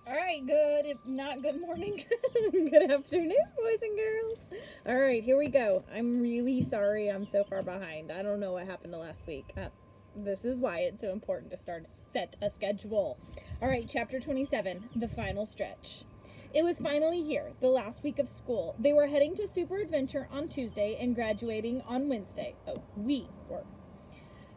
All right, good, if not good morning, good afternoon, boys and girls. All right, here we go. I'm really sorry I'm so far behind. I don't know what happened to last week. This is why it's so important to set a schedule. All right, chapter 27, the final stretch. It was finally here, the last week of school. They were heading to Super Adventure on Tuesday and graduating on Wednesday. Oh, we were.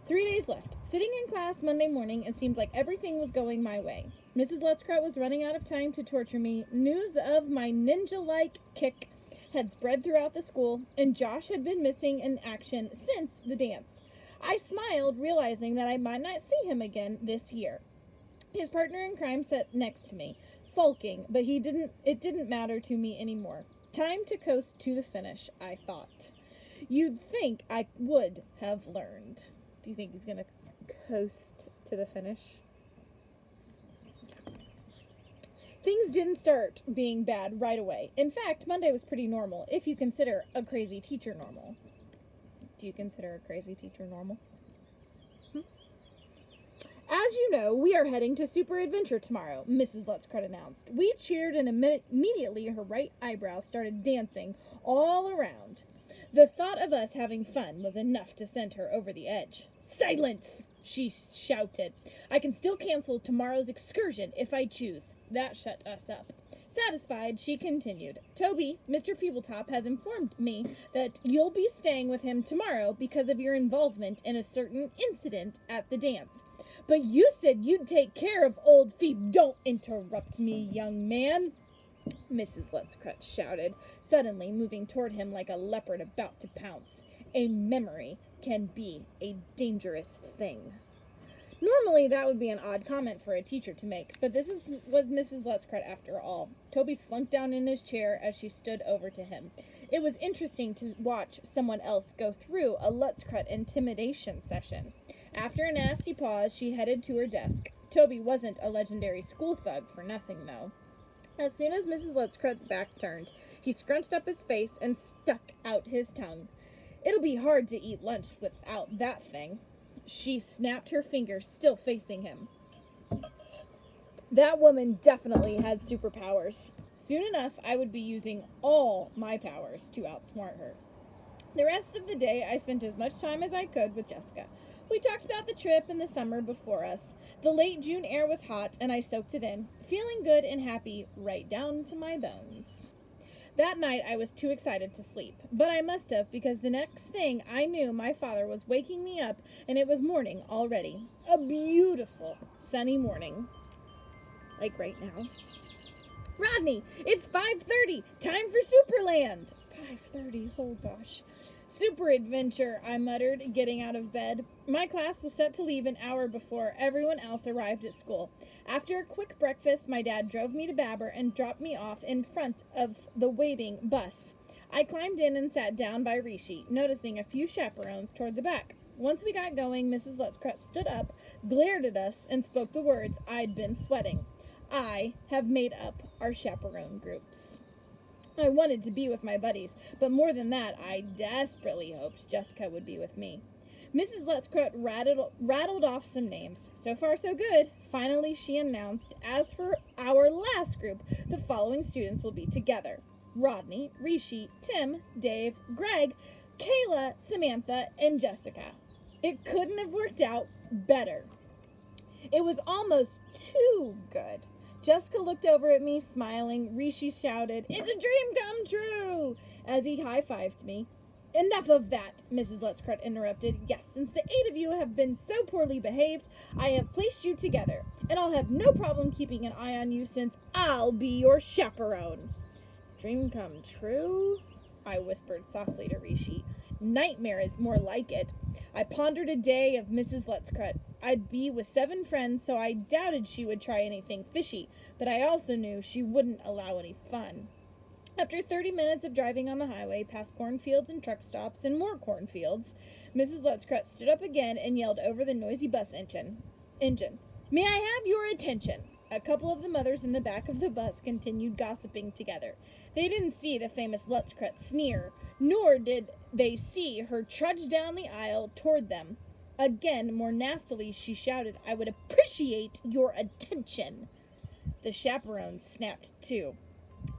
3 days left. Sitting in class Monday morning, it seemed like everything was going my way. Mrs. Lettscrot was running out of time to torture me. News of my ninja-like kick had spread throughout the school, and Josh had been missing in action since the dance. I smiled, realizing that I might not see him again this year. His partner in crime sat next to me, sulking, but it didn't matter to me anymore. Time to coast to the finish, I thought. You'd think I would have learned. Do you think he's going to coast to the finish? Things didn't start being bad right away. In fact, Monday was pretty normal, if you consider a crazy teacher normal. Do you consider a crazy teacher normal? As you know, we are heading to Super Adventure tomorrow, Mrs. Lettscrot announced. We cheered, and immediately her right eyebrow started dancing all around. The thought of us having fun was enough to send her over the edge. Silence! She shouted. I can still cancel tomorrow's excursion if I choose. That shut us up. Satisfied, she continued. Toby, Mr. Feebletop has informed me that you'll be staying with him tomorrow because of your involvement in a certain incident at the dance. But you said you'd take care of old Phoebe. Don't interrupt me, young man, Mrs. Lettscrot shouted, suddenly moving toward him like a leopard about to pounce. A memory can be a dangerous thing. Normally, that would be an odd comment for a teacher to make, but this was Mrs. Lettscrot after all. Toby slunk down in his chair as she stood over to him. It was interesting to watch someone else go through a Lettscrot intimidation session. After a nasty pause, she headed to her desk. Toby wasn't a legendary school thug for nothing, though. As soon as Mrs. Lettscrot's back turned, he scrunched up his face and stuck out his tongue. It'll be hard to eat lunch without that thing. She snapped her fingers, still facing him. That woman definitely had superpowers. Soon enough, I would be using all my powers to outsmart her. The rest of the day, I spent as much time as I could with Jessica. We talked about the trip and the summer before us. The late June air was hot, and I soaked it in, feeling good and happy right down to my bones. That night, I was too excited to sleep, but I must have, because the next thing I knew, my father was waking me up, and it was morning already. A beautiful, sunny morning. Like right now. Rodney, it's 5:30. Time for Superland. 5:30, oh gosh. Super Adventure, I muttered, getting out of bed. My class was set to leave an hour before everyone else arrived at school. After a quick breakfast, my dad drove me to Babber and dropped me off in front of the waiting bus. I climbed in and sat down by Rishi, noticing a few chaperones toward the back. Once we got going, Mrs. Lettscrot stood up, glared at us, and spoke the words I'd been sweating. I have made up our chaperone groups. I wanted to be with my buddies, but more than that, I desperately hoped Jessica would be with me. Mrs. Lettscrot rattled off some names. So far, so good. Finally, she announced, as for our last group, the following students will be together. Rodney, Rishi, Tim, Dave, Greg, Kayla, Samantha, and Jessica. It couldn't have worked out better. It was almost too good. Jessica looked over at me, smiling. Rishi shouted, "It's a dream come true!" as he high-fived me. Enough of that, Mrs. Lettscrot interrupted. Yes, since the 8 of you have been so poorly behaved, I have placed you together, and I'll have no problem keeping an eye on you since I'll be your chaperone. Dream come true? I whispered softly to Rishi. Nightmare is more like it. I pondered a day of Mrs. Lettscrot. I'd be with 7 friends, so I doubted she would try anything fishy, but I also knew she wouldn't allow any fun. After 30 minutes of driving on the highway, past cornfields and truck stops and more cornfields, Mrs. Lettscrot stood up again and yelled over the noisy bus engine. May I have your attention? A couple of the mothers in the back of the bus continued gossiping together. They didn't see the famous Lettscrot sneer, nor did they see her trudge down the aisle toward them. Again, more nastily, she shouted, I would appreciate your attention. The chaperones snapped too.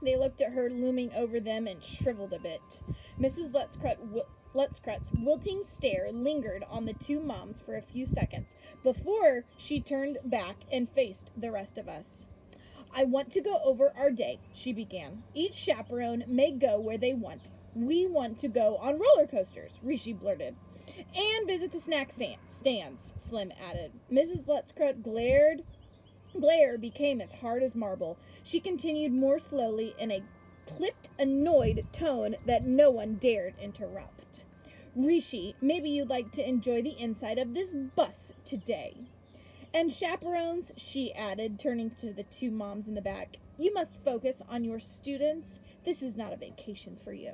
They looked at her looming over them and shriveled a bit. Mrs. Lutzkrut's wilting stare lingered on the two moms for a few seconds before she turned back and faced the rest of us. I want to go over our day, she began. Each chaperone may go where they want. We want to go on roller coasters, Rishi blurted. And visit the snack stands, Slim added. Mrs. Lutzkrut glare became as hard as marble. She continued more slowly in a clipped, annoyed tone that no one dared interrupt. Rishi, maybe you'd like to enjoy the inside of this bus today. And chaperones, she added, turning to the two moms in the back, you must focus on your students. This is not a vacation for you.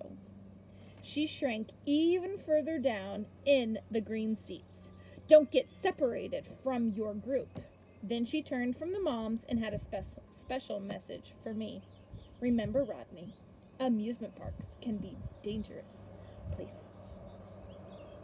She shrank even further down in the green seats. Don't get separated from your group. Then she turned from the moms and had a special message for me. Remember, Rodney, amusement parks can be dangerous places.